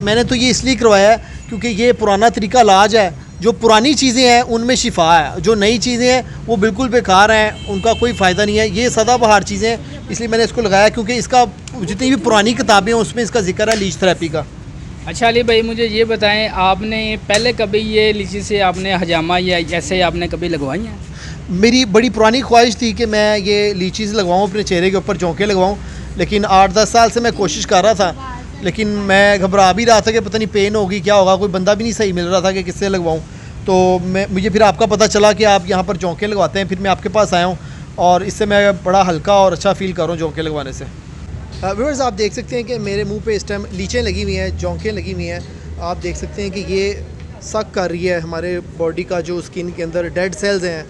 मैंने तो ये इसलिए करवाया है क्योंकि ये पुराना तरीका इलाज है। जो पुरानी चीज़ें हैं उनमें शिफा है, जो नई चीज़ें हैं वो बिल्कुल बेकार हैं, उनका कोई फ़ायदा नहीं है। ये सदाबहार चीज़ें हैं, इसलिए मैंने इसको लगाया क्योंकि इसका जितनी भी पुरानी किताबें हैं उसमें इसका जिक्र है लीच थेरेपी का। अच्छा अली भाई, मुझे ये बताएं, आपने पहले कभी ये लीची से आपने हजामा या ऐसे आपने कभी लगवाई हैं? मेरी बड़ी पुरानी ख्वाहिश थी कि मैं ये लीचीज़ लगवाऊँ, अपने चेहरे के ऊपर झोंके लगवाऊँ, लेकिन 8-10 साल से मैं कोशिश कर रहा था, लेकिन मैं घबरा भी रहा था कि पता नहीं पेन होगी क्या होगा, कोई बंदा भी नहीं सही मिल रहा था कि किससे लगवाऊँ। तो मुझे फिर आपका पता चला कि आप यहाँ पर झोंके लगवाते हैं, फिर मैं आपके पास आया हूँ और इससे मैं बड़ा हल्का और अच्छा फ़ील कर रहा हूँ झोंके लगवाने से। व्यूअर्स, आप देख सकते हैं कि मेरे मुंह पे इस टाइम लीचें लगी हुई हैं, झोंकें लगी हुई हैं। आप देख सकते हैं कि ये सक कर रही है हमारे बॉडी का, जो स्किन के अंदर डेड सेल्स हैं,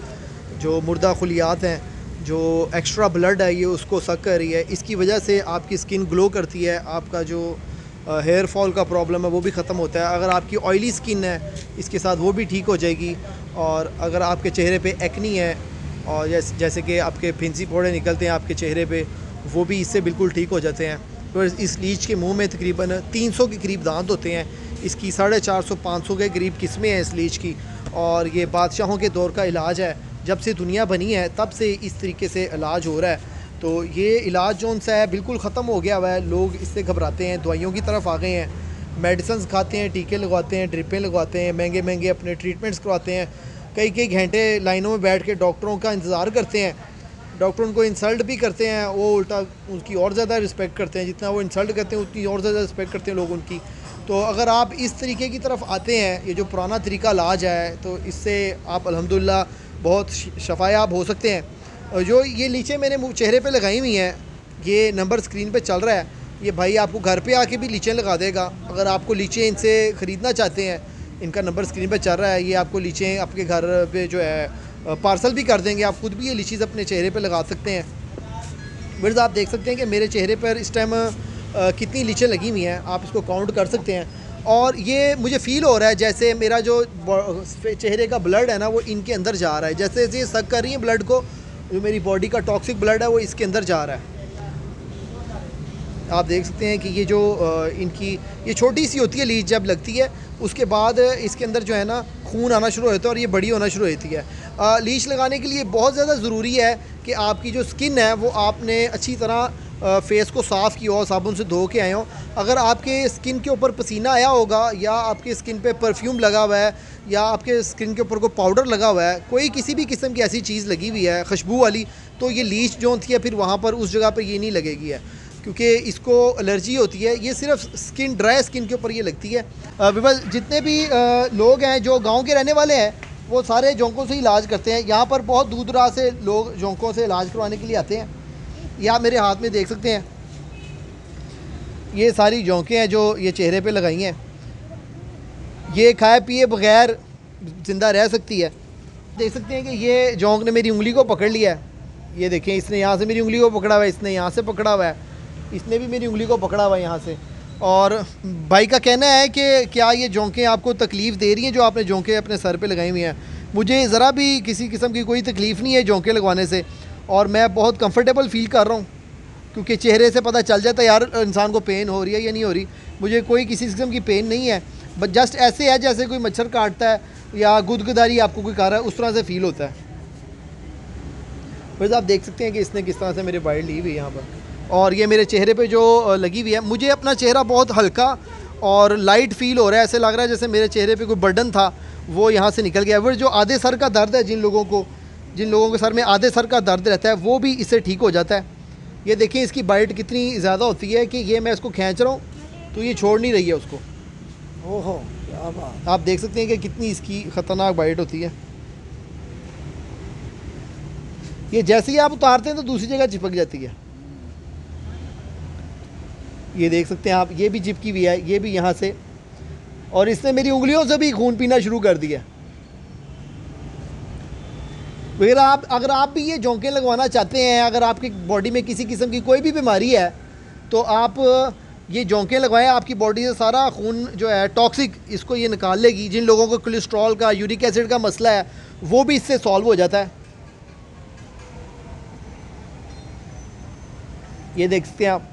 जो मुर्दा खुलियात हैं, जो एक्स्ट्रा ब्लड है, ये उसको सक कर रही है। इसकी वजह से आपकी स्किन ग्लो करती है, आपका जो हेयर फॉल का प्रॉब्लम है वो भी ख़त्म होता है। अगर आपकी ऑयली स्किन है इसके साथ वो भी ठीक हो जाएगी। और अगर आपके चेहरे पे एक्नी है और जैसे कि आपके फिंसी फोड़े निकलते हैं आपके चेहरे पे, वो भी इससे बिल्कुल ठीक हो जाते हैं। तो इस लीच के मुंह में तकरीबन 300 के करीब दांत होते हैं। इसकी 450-500 के करीब किस्में हैं इस लीच की, और ये बादशाहों के दौर का इलाज है। जब से दुनिया बनी है तब से इस तरीके से इलाज हो रहा है। तो ये इलाज जो सा है बिल्कुल ख़त्म हो गया हुआ है। लोग इससे घबराते हैं, दवाइयों की तरफ आ गए हैं, मेडिसिन खाते हैं, टीके लगवाते हैं, ड्रिपें लगवाते हैं, महंगे महंगे अपने ट्रीटमेंट्स करवाते हैं, कई कई घंटे लाइनों में बैठ के डॉक्टरों का इंतज़ार करते हैं। डॉक्टर उनको इंसल्ट भी करते हैं, वो उल्टा उनकी और ज़्यादा रिस्पेक्ट करते हैं। जितना वो इंसल्ट करते हैं उतनी और ज़्यादा रिस्पेक्ट करते हैं लोग उनकी। तो अगर आप इस तरीके की तरफ आते हैं, ये जो पुराना तरीका इलाज है, तो इससे आप अल्हम्दुलिल्लाह बहुत शफायाब हो सकते हैं। और जो ये लीचें मैंने मुँह चेहरे पे लगाई हुई हैं, ये नंबर स्क्रीन पे चल रहा है, ये भाई आपको घर पे आके भी लीचें लगा देगा। अगर आपको लीचें इनसे ख़रीदना चाहते हैं, इनका नंबर स्क्रीन पे चल रहा है, ये आपको लीचें आपके घर पे जो है पार्सल भी कर देंगे। आप खुद भी ये लीचीज़ अपने चेहरे पे लगा सकते हैं। फिर आप देख सकते हैं कि मेरे चेहरे पर इस टाइम कितनी लीचें लगी हुई हैं, आप इसको काउंट कर सकते हैं। और ये मुझे फ़ील हो रहा है जैसे मेरा जो चेहरे का ब्लड है ना, वो इनके अंदर जा रहा है। जैसे जैसे ये सक कर रही है ब्लड को, जो मेरी बॉडी का टॉक्सिक ब्लड है वो इसके अंदर जा रहा है। आप देख सकते हैं कि ये जो इनकी ये छोटी सी होती है लीच, जब लगती है उसके बाद इसके अंदर जो है ना खून आना शुरू होता है और ये बड़ी होना शुरू होती है। लीच लगाने के लिए बहुत ज़्यादा ज़रूरी है कि आपकी जो स्किन है वो आपने अच्छी तरह फेस को साफ़ किया हो, साबुन से धो के आए हो। अगर आपके स्किन के ऊपर पसीना आया होगा, या आपके स्किन पे परफ्यूम लगा हुआ है, या आपके स्किन के ऊपर कोई पाउडर लगा हुआ है, कोई किसी भी किस्म की ऐसी चीज़ लगी हुई है खुशबू वाली, तो ये लीच जो थी है फिर वहाँ पर उस जगह पर ये नहीं लगेगी है, क्योंकि इसको एलर्जी होती है। ये सिर्फ स्किन, ड्राई स्किन के ऊपर ये लगती है। बिकॉज जितने भी लोग हैं जो गांव के रहने वाले हैं, वो सारे झोंकों से इलाज करते हैं। यहाँ पर बहुत दूर दराज से लोग झोंकों से इलाज करवाने के लिए आते हैं। ये आप मेरे हाथ में देख सकते हैं, ये सारी झोंकें हैं जो ये चेहरे पे लगाई हैं। ये खाए पिए बगैर ज़िंदा रह सकती है। देख सकते हैं कि ये झोंक ने मेरी उंगली को पकड़ लिया है। ये देखें, इसने यहाँ से मेरी उंगली को पकड़ा हुआ है, इसने यहाँ से पकड़ा हुआ है, इसने भी मेरी उंगली को पकड़ा हुआ है यहाँ से। और भाई का कहना है कि क्या ये झोंकें आपको तकलीफ़ दे रही हैं जो आपने झोंकें अपने सर पे लगाई हुई हैं। मुझे ज़रा भी किसी किस्म की कोई तकलीफ़ नहीं है झोंकें लगवाने से, और मैं बहुत कंफर्टेबल फ़ील कर रहा हूँ, क्योंकि चेहरे से पता चल जाता है यार इंसान को पेन हो रही है या नहीं हो रही। मुझे कोई किसी किस्म की पेन नहीं है, बस जस्ट ऐसे है जैसे कोई मच्छर काटता है या गुदगुदारी आपको कोई कर रहा है, उस तरह से फ़ील होता है। फिर आप देख सकते हैं कि इसने किस तरह से मेरे बाइट ली हुई है यहाँ पर, और ये मेरे चेहरे पे जो लगी हुई है। मुझे अपना चेहरा बहुत हल्का और लाइट फील हो रहा है, ऐसे लग रहा है जैसे मेरे चेहरे पे कोई बर्डन था वो यहाँ से निकल गया। फिर जो आधे सर का दर्द है, जिन लोगों के सर में आधे सर का दर्द रहता है, वो भी इससे ठीक हो जाता है। ये देखें इसकी बाइट कितनी ज़्यादा होती है कि ये मैं इसको खींच रहा हूँ तो ये छोड़ नहीं रही है उसको। ओहो, क्या बात। आप देख सकते हैं कि कितनी इसकी ख़तरनाक बाइट होती है। ये जैसे ही आप उतारते हैं तो दूसरी जगह चिपक जाती है। ये देख सकते हैं आप, ये भी चिपकी हुई है, ये भी यहाँ से, और इसने मेरी उंगलियों से भी खून पीना शुरू कर दिया। अगर आप भी ये झोंके लगवाना चाहते हैं, अगर आपकी बॉडी में किसी किस्म की कोई भी बीमारी है, तो आप ये झोंके लगवाएं। आपकी बॉडी से सारा खून जो है टॉक्सिक, इसको ये निकाल लेगी। जिन लोगों को कोलेस्ट्रॉल का, यूरिक एसिड का मसला है, वो भी इससे सॉल्व हो जाता है। ये देख सकते हैं आप,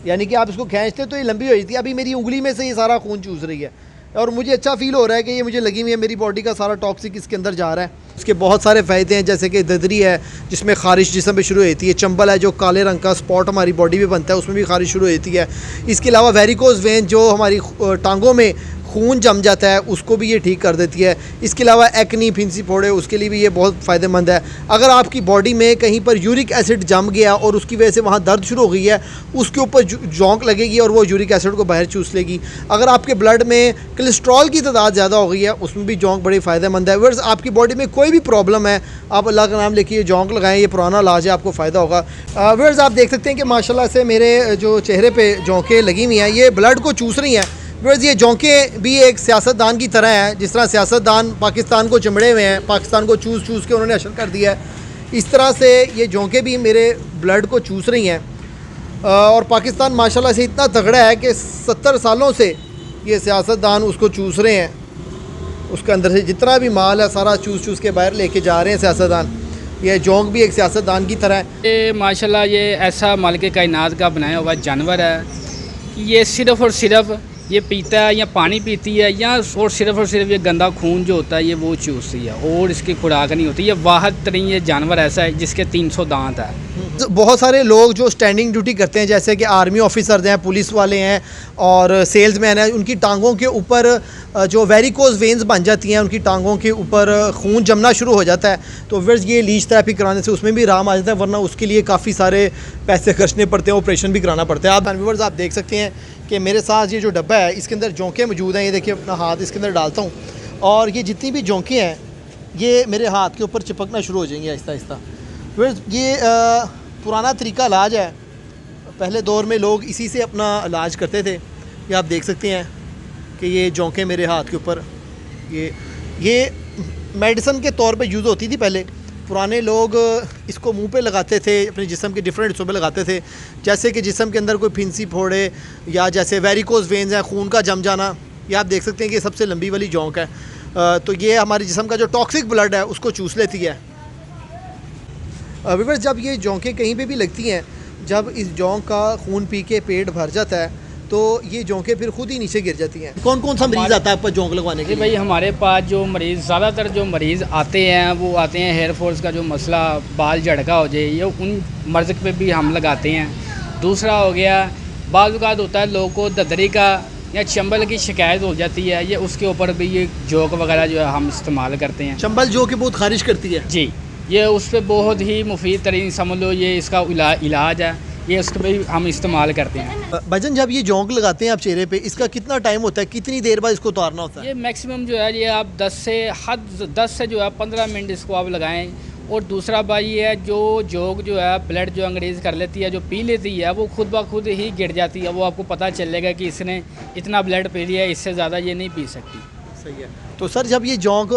यानी कि आप इसको खींचते तो ये लंबी हो जाती है। अभी मेरी उंगली में से ये सारा खून चूस रही है और मुझे अच्छा फील हो रहा है कि ये मुझे लगी हुई है, मेरी बॉडी का सारा टॉक्सिक इसके अंदर जा रहा है। इसके बहुत सारे फ़ायदे हैं, जैसे कि ददरी है जिसमें खारिश जिस्म पे शुरू होती है, चंबल है जो काले रंग का स्पॉट हमारी बॉडी में बनता है उसमें भी खारिश शुरू होती है। इसके अलावा वेरिकोज वेन जो हमारी टांगों में खून जम जाता है उसको भी ये ठीक कर देती है। इसके अलावा एक्नी फिंसी फोड़े उसके लिए भी ये बहुत फ़ायदेमंद है। अगर आपकी बॉडी में कहीं पर यूरिक एसिड जम गया और उसकी वजह से वहाँ दर्द शुरू हो गई है, उसके ऊपर जोंक लगेगी और वो यूरिक एसिड को बाहर चूस लेगी। अगर आपके ब्लड में कोलेस्ट्रॉल की तादाद ज़्यादा हो गई है उसमें भी जोंक बड़ी फ़ायदेमंद है। वर्स आपकी बॉडी में कोई भी प्रॉब्लम है आप अल्लाह का नाम लेके जोंक लगाएं, ये पुराना इलाज है, आपको फ़ायदा होगा। वर्स आप देख सकते हैं कि माशाल्लाह से मेरे जो चेहरे पर जोंकें लगी हुई हैं ये ब्लड को चूस रही हैं। वर्स ये जोंकें भी एक सियासतदान की तरह हैं, जिस तरह सियासतदान पाकिस्तान को चिमड़े हुए हैं, पाकिस्तान को चूस चूस के उन्होंने असर कर दिया है, इस तरह से ये जोंकें भी मेरे ब्लड को चूस रही हैं। और पाकिस्तान माशाल्लाह से इतना तगड़ा है कि 70 सालों से ये सियासतदान उसको चूस रहे हैं, उसके अंदर से जितना भी माल है सारा चूस चूस के बाहर लेके जा रहे हैं सियासतदान। ये जोंक भी एक सियासतदान की तरह है। ये माशाल्लाह ये ऐसा मालिक कायनात का बनाया हुआ जानवर है कि ये सिर्फ़ और सिर्फ ये पीता है या पानी पीती है या और सिर्फ ये गंदा खून जो होता है ये वो चूसती है और इसकी खुराक नहीं होती। ये वाहिद तरीन ये जानवर ऐसा है जिसके 300 दांत है। बहुत सारे लोग जो स्टैंडिंग ड्यूटी करते हैं जैसे कि आर्मी ऑफिसर्स हैं, पुलिस वाले हैं और सेल्समैन हैं, उनकी टांगों के ऊपर जो वेरिकोज वेन्स बन जाती हैं, उनकी टांगों के ऊपर खून जमना शुरू हो जाता है। तो फिर ये लीच थेरेपी कराने से उसमें भी आराम आ जाता है, वरना उसके लिए काफ़ी सारे पैसे खर्चने पड़ते हैं, ऑपरेशन भी कराना पड़ता है। आप व्यूअर्स आप देख सकते हैं कि मेरे साथ ये जो डब्बा है इसके अंदर जोंकें मौजूद हैं। ये देखिए अपना हाथ इसके अंदर डालता हूँ और ये जितनी भी जोंकें हैं ये मेरे हाथ के ऊपर चिपकना शुरू हो जाएंगी आहिस्ता आहिस्ता। फिर ये पुराना तरीका इलाज है, पहले दौर में लोग इसी से अपना इलाज करते थे। ये आप देख सकते हैं कि ये जोंकें मेरे हाथ के ऊपर ये मेडिसन के तौर पे यूज़ होती थी पहले। पुराने लोग इसको मुंह पे लगाते थे, अपने जिस्म के डिफरेंट हिस्सों पे लगाते थे, जैसे कि जिस्म के अंदर कोई फिंसी फोड़े या जैसे वेरिकोज वेन्स हैं, खून का जम जाना। ये आप देख सकते हैं कि सबसे लंबी वाली जोंक है। तो ये हमारे जिस्म का जो टॉक्सिक ब्लड है उसको चूस लेती है। व्यूअर्स जब ये जोंकें कहीं पे भी लगती हैं, जब इस जोंक का खून पी के पेट भर जाता है तो ये जोंकें फिर खुद ही नीचे गिर जाती हैं। कौन कौन सा मरीज़ आता है आपका जोंक लगवाने के लिए? भाई हमारे पास जो मरीज़ ज़्यादातर जो मरीज़ आते हैं वो आते हैं हेयर फॉल्स का जो मसला, बाल झड़का हो जाए, ये उन मर्ज़ पे भी हम लगाते हैं। दूसरा हो गया बाज़ औक़ात होता है लोगों को ददरी का या चंबल की शिकायत हो जाती है, ये उसके ऊपर भी ये जोंक वगैरह जो है हम इस्तेमाल करते हैं। चंबल जो कि बहुत खारिश करती है जी, ये उस पर बहुत ही मुफीद तरीन समझ लो, ये इसका इलाज है, ये उसके भी हम इस्तेमाल करते हैं। भजन जब ये जोंक लगाते हैं आप चेहरे पे, इसका कितना टाइम होता है, कितनी देर बाद इसको उतारना होता है? ये मैक्सिमम जो है ये आप 10 से जो है 15 मिनट इसको आप लगाएं। और दूसरा बात ये है जो जोंक जो है ब्लड जो अंग्रेज़ कर लेती है, जो पी लेती है, वो खुद ब खुद ही गिर जाती है। वो आपको पता चलेगा कि इसने इतना ब्लड पी लिया है, इससे ज़्यादा ये नहीं पी सकती। सही है। तो सर जब ये जोंक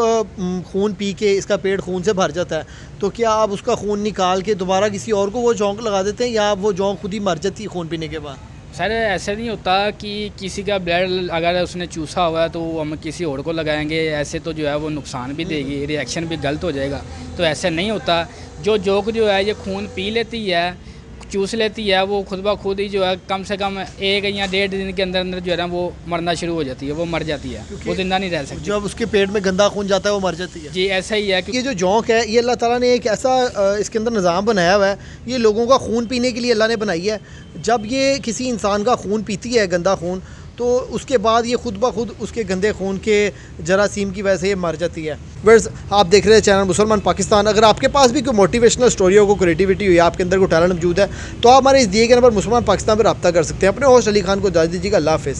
खून पी के इसका पेट खून से भर जाता है तो क्या आप उसका खून निकाल के दोबारा किसी और को वो जोंक लगा देते हैं या वो जोंक खुद ही मर जाती है खून पीने के बाद? सर ऐसा नहीं होता कि किसी का ब्लड अगर उसने चूसा हुआ है तो हम किसी और को लगाएंगे, ऐसे तो जो है वो नुकसान भी देगी, रिएक्शन भी गलत हो जाएगा। तो ऐसा नहीं होता। जो जोंक जो है ये खून पी लेती है, चूस लेती है, वो खुद ब खुद ही जो है कम से कम 1 या 1.5 दिन के अंदर अंदर जो है ना वो मरना शुरू हो जाती है, वो मर जाती है, वो जिंदा नहीं रह सकती। जब उसके पेट में गंदा खून जाता है वो मर जाती है। जी ऐसा ही है। ये जो जोंक है ये अल्लाह ताला ने एक ऐसा इसके अंदर निज़ाम बनाया हुआ है, ये लोगों का खून पीने के लिए अल्लाह ने बनाई है। जब ये किसी इंसान का खून पीती है, गंदा खून, तो उसके बाद ये खुद ब खुद उसके गंदे खून के जरासीम की वजह से ये मर जाती है। वर्स आप देख रहे हैं चैनल मुसलमान पाकिस्तान। अगर आपके पास भी कोई मोटिवेशनल स्टोरी हो, कोई क्रिएटिविटी हुई, आपके अंदर कोई टैलेंट मौजूद है, तो आप हमारे इस दिए गए नंबर मुसलमान पाकिस्तान पर रब्ता कर सकते हैं। अपने होस्ट अली खान को इजाज़त दीजिएगा। अल्लाह हाफ़िज़।